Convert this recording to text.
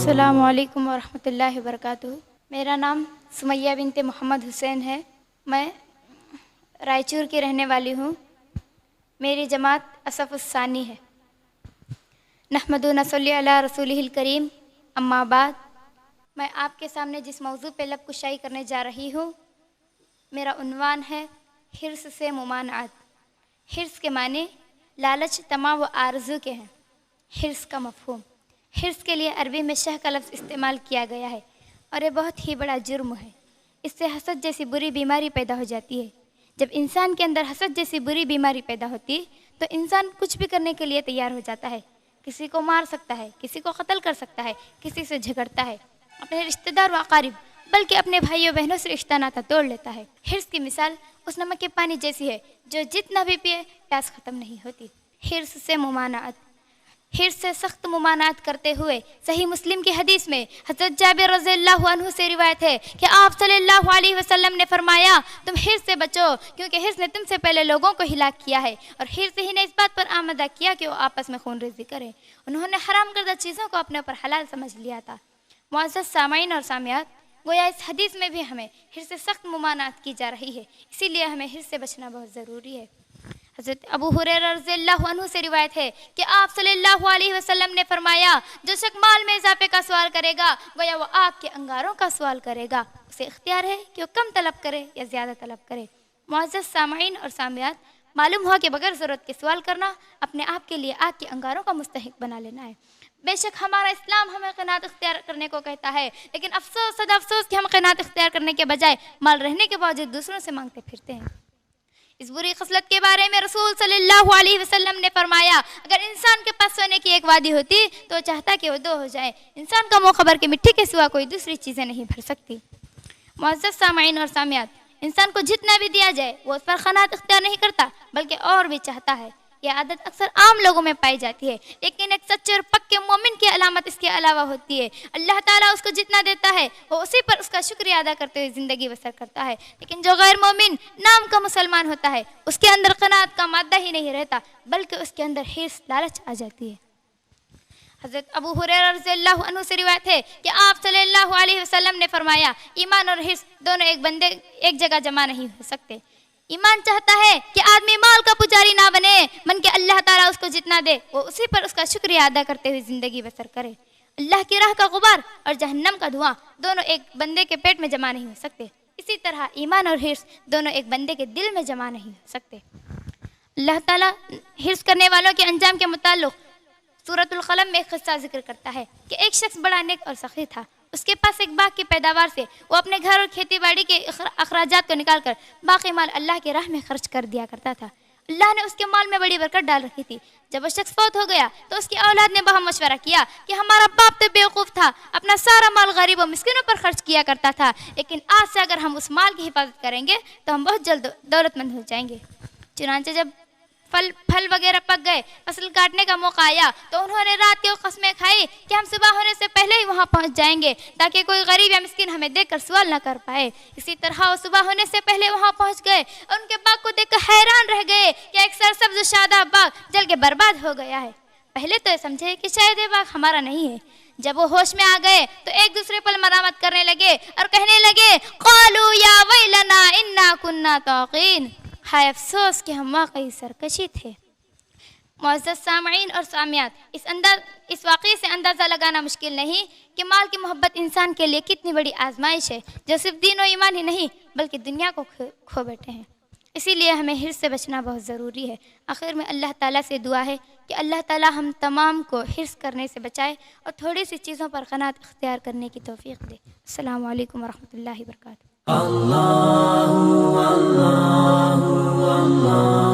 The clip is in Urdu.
السلام علیکم ورحمۃ اللہ وبرکاتہ۔ میرا نام سمیہ بنت محمد حسین ہے۔ میں رائچور کی رہنے والی ہوں۔ میری جماعت اصف الثانی ہے۔ نحمد و نصلی علی رسولہ الکریم، اما بعد۔ میں آپ کے سامنے جس موضوع پہ لب کشائی کرنے جا رہی ہوں، میرا عنوان ہے حرص سے ممانعت۔ حرص کے معنی لالچ، طمع و آرزو کے ہیں۔ حرص کا مفہوم، حرص کے لیے عربی میں شہ کا لفظ استعمال کیا گیا ہے، اور یہ بہت ہی بڑا جرم ہے۔ اس سے حسد جیسی بری بیماری پیدا ہو جاتی ہے۔ جب انسان کے اندر حسد جیسی بری بیماری پیدا ہوتی ہے تو انسان کچھ بھی کرنے کے لیے تیار ہو جاتا ہے۔ کسی کو مار سکتا ہے، کسی کو قتل کر سکتا ہے، کسی سے جھگڑتا ہے، اپنے رشتہ دار و اقارب بلکہ اپنے بھائیوں بہنوں سے رشتہ ناتا توڑ لیتا ہے۔ حرص کی مثال اس نمک کے پانی جیسی ہے جو جتنا بھی پیے پیاس ختم نہیں ہوتی۔ حرص سے ممانعت، حرص سے سخت ممانعت کرتے ہوئے صحیح مسلم کی حدیث میں حضرت جابر رضی اللہ عنہ سے روایت ہے کہ آپ صلی اللہ علیہ وسلم نے فرمایا، تم حرص سے بچو کیونکہ حرص نے تم سے پہلے لوگوں کو ہلاک کیا ہے، اور حرص ہی نے اس بات پر آمادہ کیا کہ وہ آپس میں خون ریزی کریں۔ انہوں نے حرام کردہ چیزوں کو اپنے اوپر حلال سمجھ لیا تھا۔ معزز سامعین اور سامعات، گویا اس حدیث میں بھی ہمیں حرص سے سخت ممانعت کی جا رہی ہے، اسی لیے ہمیں حرص سے بچنا بہت ضروری ہے۔ حضرت ابو ہریرہ رضی اللہ عنہ سے روایت ہے کہ آپ صلی اللہ علیہ وسلم نے فرمایا، جو شخص مال میں اضافے کا سوال کرے گا گویا وہ آگ کے انگاروں کا سوال کرے گا۔ اسے اختیار ہے کہ وہ کم طلب کرے یا زیادہ طلب کرے۔ معزز سامعین اور سامعات، معلوم ہوا کہ بغیر ضرورت کے سوال کرنا اپنے آپ کے لیے آگ کے انگاروں کا مستحق بنا لینا ہے۔ بے شک ہمارا اسلام ہمیں قناعت اختیار کرنے کو کہتا ہے، لیکن افسوس صد افسوس کہ ہم قناعت اختیار کرنے کے بجائے مال رہنے کے باوجود دوسروں سے مانگتے پھرتے ہیں۔ اس بری خصلت کے بارے میں رسول صلی اللہ علیہ وسلم نے فرمایا، اگر انسان کے پاس سونے کی ایک وادی ہوتی تو وہ چاہتا کہ وہ دو ہو جائے۔ انسان کا منہ خبر کے مٹی کے سوا کوئی دوسری چیزیں نہیں بھر سکتی۔ معزز سامعین اور سامعات، انسان کو جتنا بھی دیا جائے وہ اس پر قناعت اختیار نہیں کرتا بلکہ اور بھی چاہتا ہے۔ یہ عادت اکثر عام لوگوں میں پائی جاتی ہے، لیکن ایک سچے اور پکے مومن کی علامت اس کے علاوہ ہوتی ہے۔ اللہ تعالیٰ اس کو جتنا دیتا ہے وہ اسی پر اس کا شکریہ ادا کرتے ہوئے زندگی بسر کرتا ہے، لیکن جو غیر مومن نام کا مسلمان ہوتا ہے اس کے اندر قناعت کا مادہ ہی نہیں رہتا بلکہ اس کے اندر حرص، لالچ آ جاتی ہے۔ حضرت ابو ہریرہ رضی اللہ عنہ سے روایت ہے کہ آپ صلی اللہ علیہ وسلم نے فرمایا، ایمان اور حرص دونوں ایک جگہ جمع نہیں ہو سکتے۔ ایمان چاہتا ہے کہ آدمی مال کا پجاری نہ بنے، من کہ اللہ تعالیٰ اس کو جتنا دے وہ اسی پر اس کا شکریہ ادا کرتے ہوئے زندگی بسر کرے۔ اللہ کی راہ کا غبار اور جہنم کا دھواں دونوں ایک بندے کے پیٹ میں جمع نہیں ہو سکتے، اسی طرح ایمان اور حرص دونوں ایک بندے کے دل میں جمع نہیں ہو سکتے۔ اللہ تعالیٰ حرص کرنے والوں کے انجام کے متعلق سورۃ القلم میں ایک قصہ ذکر کرتا ہے کہ ایک شخص بڑا نیک اور سخی تھا۔ اس کے پاس ایک باغ کی پیداوار سے وہ اپنے گھر اور کھیتی باڑی کے اخراجات کو نکال کر باقی مال اللہ کی راہ میں خرچ کر دیا کرتا تھا۔ اللہ نے اس کے مال میں بڑی برکت ڈال رکھی تھی۔ جب وہ شخص فوت ہو گیا تو اس کی اولاد نے باہم مشورہ کیا کہ ہمارا باپ تو بیوقوف تھا، اپنا سارا مال غریب و مسکینوں پر خرچ کیا کرتا تھا، لیکن آج سے اگر ہم اس مال کی حفاظت کریں گے تو ہم بہت جلد دولت مند ہو جائیں گے۔ چنانچہ جب پھل وغیرہ پک گئے، فصل کاٹنے کا موقع آیا تو انہوں نے رات کو قسمیں کھائی کہ ہم صبح ہونے سے پہلے ہی وہاں پہنچ جائیں گے تاکہ کوئی غریب یا مسکین ہمیں دیکھ کر سوال نہ کر پائے۔ اسی طرح وہ صبح ہونے سے پہلے وہاں پہنچ گئے اور ان کے باغ کو دیکھ کر حیران رہ گئے کہ ایک سرسبز و شاداب باغ جل کے برباد ہو گیا ہے۔ پہلے تو یہ سمجھے کہ شاید یہ باغ ہمارا نہیں ہے۔ جب وہ ہوش میں آ گئے تو ایک دوسرے پر ملامت کرنے لگے اور کہنے لگے، قالوا یا ویلنا انا کنا طاغین، ہائے افسوس کہ ہم واقعی سرکشی تھے۔ معزز سامعین اور سامعات، اس واقعے سے اندازہ لگانا مشکل نہیں کہ مال کی محبت انسان کے لیے کتنی بڑی آزمائش ہے، جو صرف دین و ایمان ہی نہیں بلکہ دنیا کو کھو بیٹھے ہیں۔ اسی لیے ہمیں حرص سے بچنا بہت ضروری ہے۔ آخر میں اللہ تعالیٰ سے دعا ہے کہ اللہ تعالیٰ ہم تمام کو حرص کرنے سے بچائے اور تھوڑی سی چیزوں پر قناعت اختیار کرنے کی توفیق دے۔ السلام علیکم ورحمۃ اللہ وبرکاتہ۔ اللہ اللہ اللہ